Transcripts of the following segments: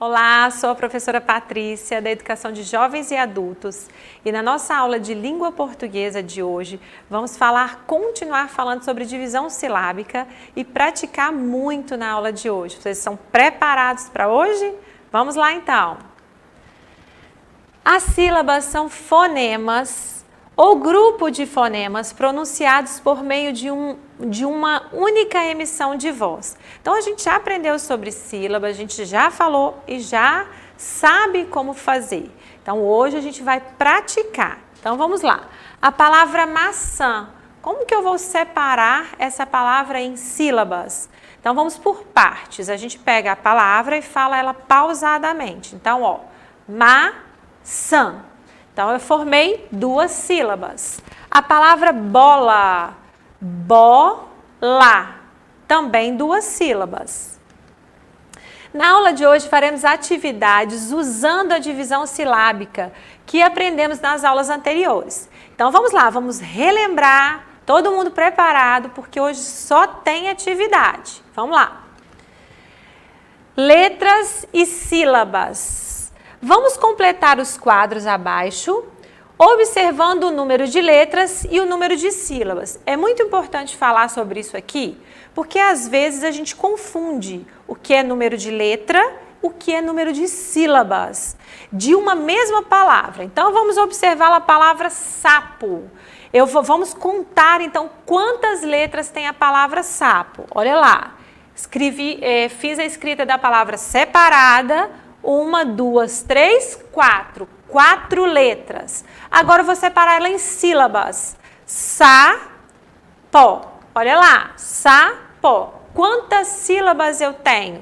Olá, sou a professora Patrícia, da Educação de Jovens e Adultos, e na nossa aula de língua portuguesa de hoje, vamos continuar falando sobre divisão silábica e praticar muito na aula de hoje. Vocês estão preparados para hoje? Vamos lá então! As sílabas são fonemas ou grupo de fonemas pronunciados por meio de uma única emissão de voz. Então, a gente já aprendeu sobre sílabas, a gente já falou e já sabe como fazer. Então, hoje a gente vai praticar. Então, vamos lá. A palavra maçã. Como que eu vou separar essa palavra em sílabas? Então, vamos por partes. A gente pega a palavra e fala ela pausadamente. Então, ó, maçã. Então, eu formei duas sílabas. A palavra bola, bola, também duas sílabas. Na aula de hoje, faremos atividades usando a divisão silábica que aprendemos nas aulas anteriores. Então, vamos lá, vamos relembrar, todo mundo preparado, porque hoje só tem atividade. Vamos lá. Letras e sílabas. Vamos completar os quadros abaixo, observando o número de letras e o número de sílabas. É muito importante falar sobre isso aqui, porque às vezes a gente confunde o que é número de letra, o que é número de sílabas, de uma mesma palavra. Então, vamos observar a palavra sapo. Vamos contar, então, quantas letras tem a palavra sapo. Olha lá, fiz a escrita da palavra separada, 1, 2, 3, 4. 4 letras. Agora eu vou separar ela em sílabas. Sa-pó. Olha lá. Sa-pó. Quantas sílabas eu tenho?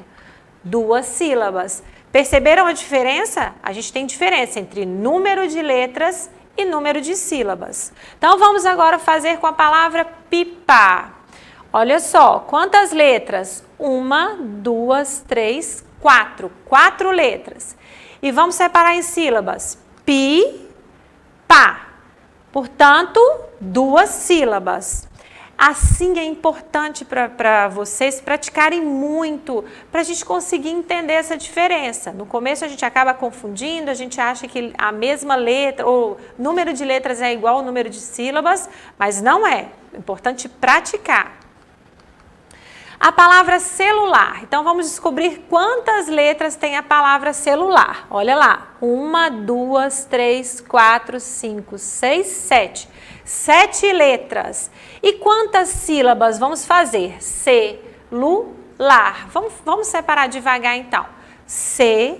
2 sílabas. Perceberam a diferença? A gente tem diferença entre número de letras e número de sílabas. Então vamos agora fazer com a palavra pipa. Olha só. Quantas letras? 1, 2, 3, 4. 4 letras. E vamos separar em sílabas. Pi, pá. Portanto, 2 sílabas. Assim é importante para vocês praticarem muito, para a gente conseguir entender essa diferença. No começo a gente acaba confundindo, a gente acha que a mesma letra, ou número de letras é igual ao número de sílabas, mas não é. É importante praticar. A palavra celular. Então, vamos descobrir quantas letras tem a palavra celular. Olha lá. 1, 2, 3, 4, 5, 6, 7. 7 letras. E quantas sílabas vamos fazer? Celular. Vamos separar devagar, então. Celular.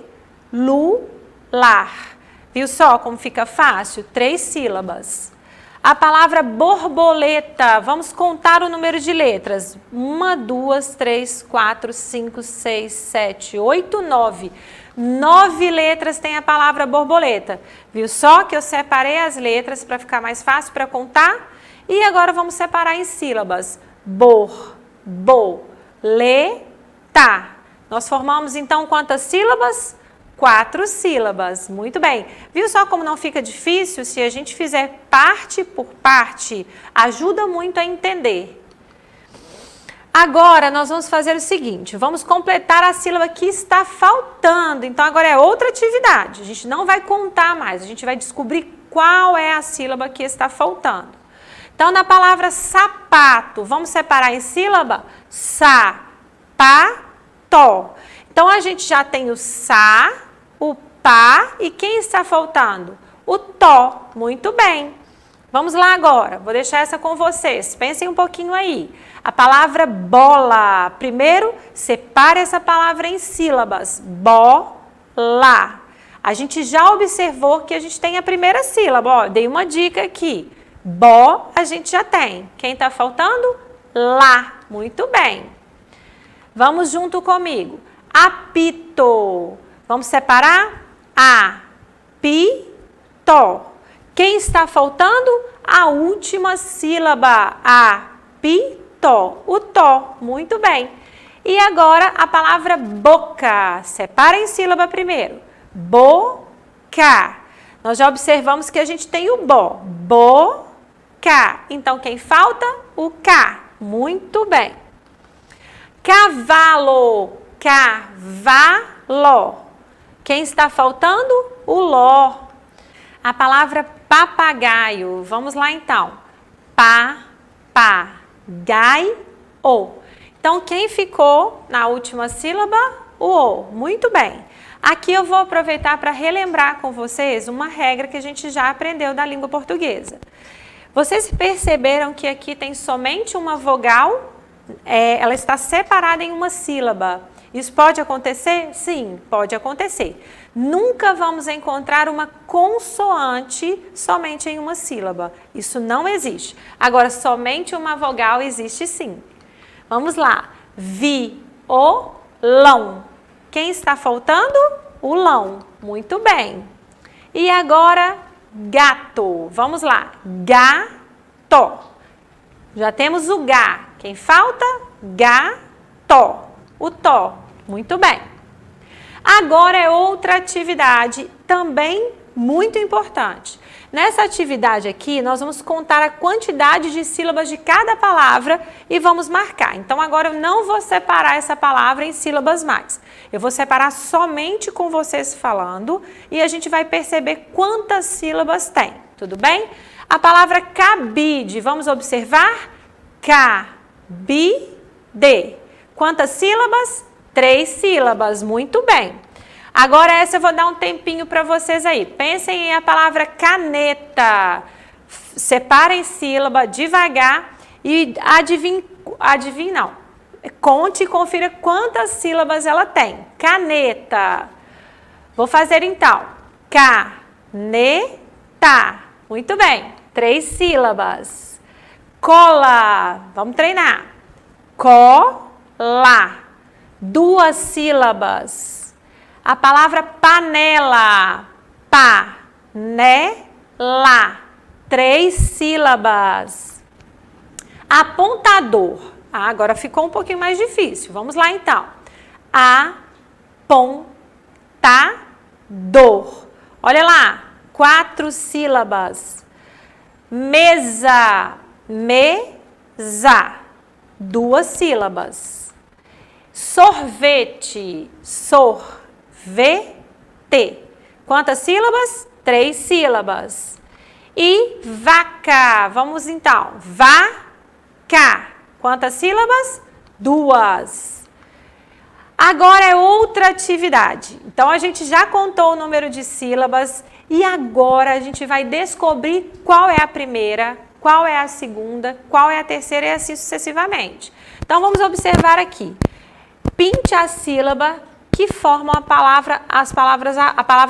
Viu só como fica fácil? 3 sílabas. A palavra borboleta, vamos contar o número de letras. 1, 2, 3, 4, 5, 6, 7, 8, 9. 9 letras tem a palavra borboleta. Viu só que eu separei as letras para ficar mais fácil para contar? E agora vamos separar em sílabas. Leta. Nós formamos então quantas sílabas? 4 sílabas. Muito bem. Viu só como não fica difícil? Se a gente fizer parte por parte, ajuda muito a entender. Agora, nós vamos fazer o seguinte, vamos completar a sílaba que está faltando. Então, agora é outra atividade. A gente não vai contar mais, a gente vai descobrir qual é a sílaba que está faltando. Então, na palavra sapato, vamos separar em sílaba? Sa-pa-tó. Então, a gente já tem o sa, o pá e quem está faltando? O tó. Muito bem. Vamos lá agora. Vou deixar essa com vocês. Pensem um pouquinho aí. A palavra bola. Primeiro, separe essa palavra em sílabas. Bola. A gente já observou que a gente tem a primeira sílaba. Ó, dei uma dica aqui. Bó, a gente já tem. Quem está faltando? Lá. Muito bem. Vamos junto comigo. Apito. Vamos separar? A-pi-tó. Quem está faltando? A última sílaba. A-pi-tó. O tó. Muito bem. E agora a palavra boca. Separa em sílaba primeiro. Boca. Nós já observamos que a gente tem o bó. Boca. Então, quem falta? O cá. Muito bem. Cavalo. Cavalo. Quem está faltando? O ló. A palavra papagaio. Vamos lá então. Pa-pa-gai-o. Então, quem ficou na última sílaba? O O. Muito bem. Aqui eu vou aproveitar para relembrar com vocês uma regra que a gente já aprendeu da língua portuguesa. Vocês perceberam que aqui tem somente uma vogal? Ela está separada em uma sílaba. Isso pode acontecer? Sim, pode acontecer. Nunca vamos encontrar uma consoante somente em uma sílaba. Isso não existe. Agora, somente uma vogal existe sim. Vamos lá. Violão. Quem está faltando? O lão. Muito bem. E agora, gato. Vamos lá. Gato. Já temos o Gá. Quem falta? Gato. O Tó. Muito bem. Agora é outra atividade também muito importante. Nessa atividade aqui, nós vamos contar a quantidade de sílabas de cada palavra e vamos marcar. Então, agora eu não vou separar essa palavra em sílabas mais. Eu vou separar somente com vocês falando e a gente vai perceber quantas sílabas tem. Tudo bem? A palavra cabide, vamos observar? Cabide. Quantas sílabas? 3 sílabas. Muito bem. Agora essa eu vou dar um tempinho para vocês aí. Pensem em a palavra caneta. Separem sílaba devagar e adivinhe não. Conte e confira quantas sílabas ela tem. Caneta. Vou fazer então. Caneta. Muito bem. 3 sílabas. Cola. Vamos treinar. Cola. 2 sílabas. A palavra panela. Panela. 3 sílabas. Apontador. Agora ficou um pouquinho mais difícil. Vamos lá então. Apontador. Olha lá. 4 sílabas. Mesa. Mesa. 2 sílabas. Sorvete. Sorvete. Quantas sílabas? 3 sílabas. E vaca. Vamos então. Vaca. Quantas sílabas? 2. Agora é outra atividade. Então, a gente já contou o número de sílabas e agora a gente vai descobrir qual é a primeira, qual é a segunda, qual é a terceira e assim sucessivamente. Então, vamos observar aqui. Pinte a sílaba que formam a palavra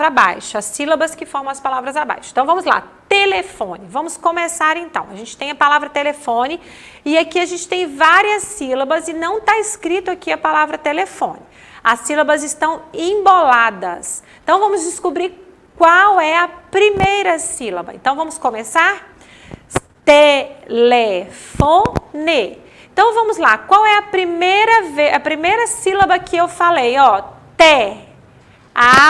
abaixo, as sílabas que formam as palavras abaixo. Então, vamos lá. Telefone. Vamos começar então. A gente tem a palavra telefone e aqui a gente tem várias sílabas e não está escrito aqui a palavra telefone. As sílabas estão emboladas. Então, vamos descobrir qual é a primeira sílaba. Então, vamos começar? Telefone. Então, vamos lá. Qual é a primeira sílaba que eu falei? Ó, T.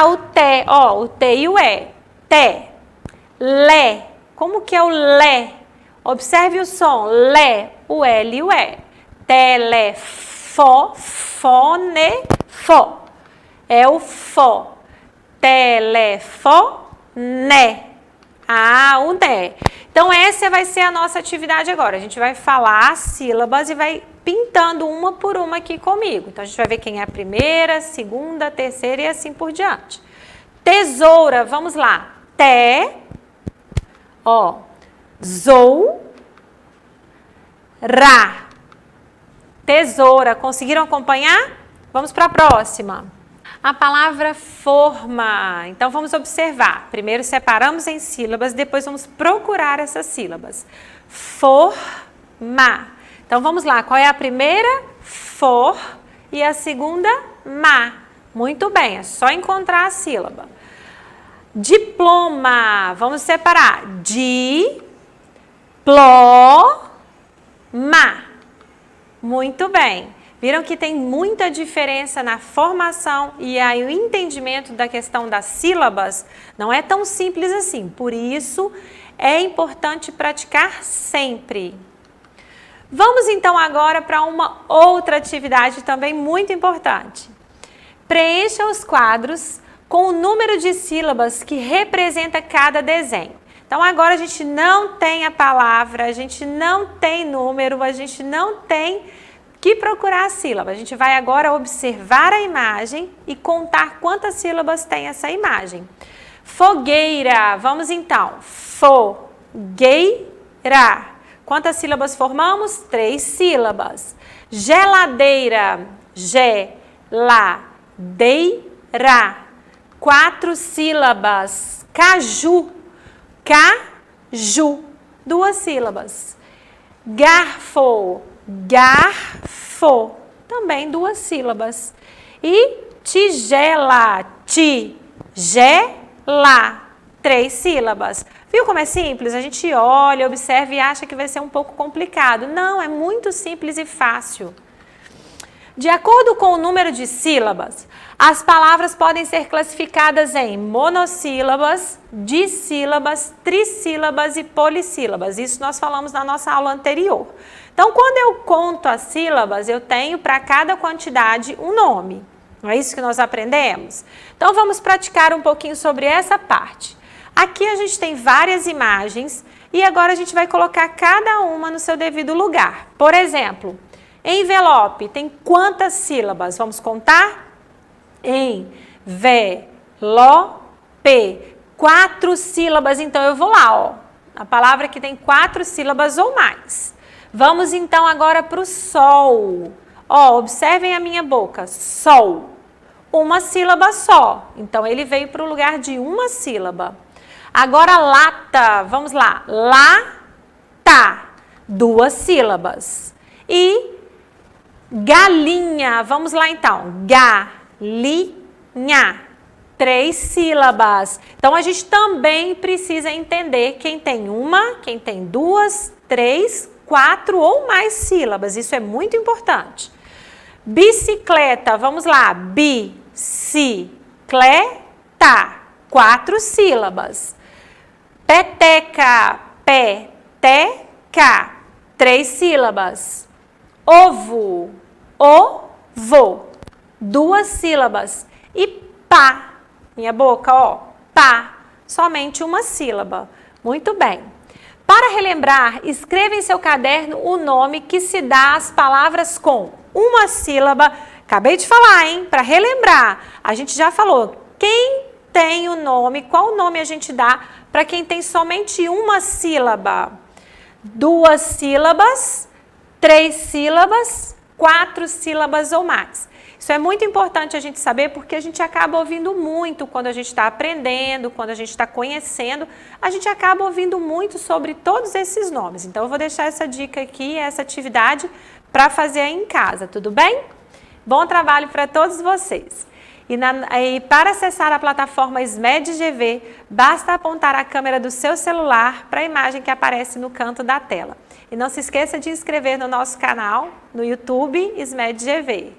O T. Ó, o T e o E. T. Lé. Como que é o Lé? Observe o som. Lé. O L e o E. Telefone. Fo. É o Fó. Telefone. O né. Então, essa vai ser a nossa atividade agora. A gente vai falar as sílabas e vai pintando uma por uma aqui comigo. Então, a gente vai ver quem é a primeira, segunda, terceira e assim por diante. Tesoura, vamos lá. Zou, ra. Tesoura, conseguiram acompanhar? Vamos para a próxima. A palavra forma. Então, vamos observar. Primeiro separamos em sílabas, depois vamos procurar essas sílabas. Forma. Então, vamos lá. Qual é a primeira? For. E a segunda? Ma. Muito bem, é só encontrar a sílaba. Diploma. Vamos separar. Diploma. Muito bem. Viram que tem muita diferença na formação e aí o entendimento da questão das sílabas não é tão simples assim. Por isso, é importante praticar sempre. Vamos então agora para uma outra atividade também muito importante. Preencha os quadros com o número de sílabas que representa cada desenho. Então, agora a gente não tem a palavra, a gente não tem número, a gente não tem que procurar a sílaba. A gente vai agora observar a imagem e contar quantas sílabas tem essa imagem. Fogueira, vamos então. Fogueira. Quantas sílabas formamos? 3 sílabas. Geladeira, geladeira. 4 sílabas. Caju, caju. 2 sílabas. Garfo, garfo. Também 2 sílabas. E tigela, tigela. 3 sílabas. Viu como é simples? A gente olha, observa e acha que vai ser um pouco complicado. Não, é muito simples e fácil. De acordo com o número de sílabas, as palavras podem ser classificadas em monossílabas, dissílabas, trissílabas e polissílabas. Isso nós falamos na nossa aula anterior. Então, quando eu conto as sílabas, eu tenho para cada quantidade um nome. Não é isso que nós aprendemos? Então, vamos praticar um pouquinho sobre essa parte. Aqui a gente tem várias imagens e agora a gente vai colocar cada uma no seu devido lugar. Por exemplo, envelope tem quantas sílabas? Vamos contar? Envelope. 4 sílabas, então eu vou lá, ó. A palavra que tem 4 sílabas ou mais. Vamos então agora para o sol. Ó, observem a minha boca. Sol. 1 sílaba só. Então ele veio para o lugar de 1 sílaba. Agora lata, vamos lá, lata, 2 sílabas. E galinha, vamos lá então, galinha, 3 sílabas. Então a gente também precisa entender quem tem 1, quem tem 2, 3, 4 ou mais sílabas, isso é muito importante. Bicicleta, vamos lá, bicicleta, 4 sílabas. Peteca, peteca, 3 sílabas. Ovo, ovo, 2 sílabas. E pá, minha boca, ó, pá, somente 1 sílaba. Muito bem. Para relembrar, escreva em seu caderno o nome que se dá às palavras com 1 sílaba. Acabei de falar, hein? Para relembrar, a gente já falou quem tem o nome, qual nome a gente dá para quem tem somente 1 sílaba. 2 sílabas, 3 sílabas, 4 sílabas ou mais. Isso é muito importante a gente saber porque a gente acaba ouvindo muito quando a gente está aprendendo, quando a gente está conhecendo, a gente acaba ouvindo muito sobre todos esses nomes. Então eu vou deixar essa dica aqui, essa atividade para fazer aí em casa, tudo bem? Bom trabalho para todos vocês. E para acessar a plataforma SMED-GV, basta apontar a câmera do seu celular para a imagem que aparece no canto da tela. E não se esqueça de inscrever no nosso canal no YouTube SMED-GV.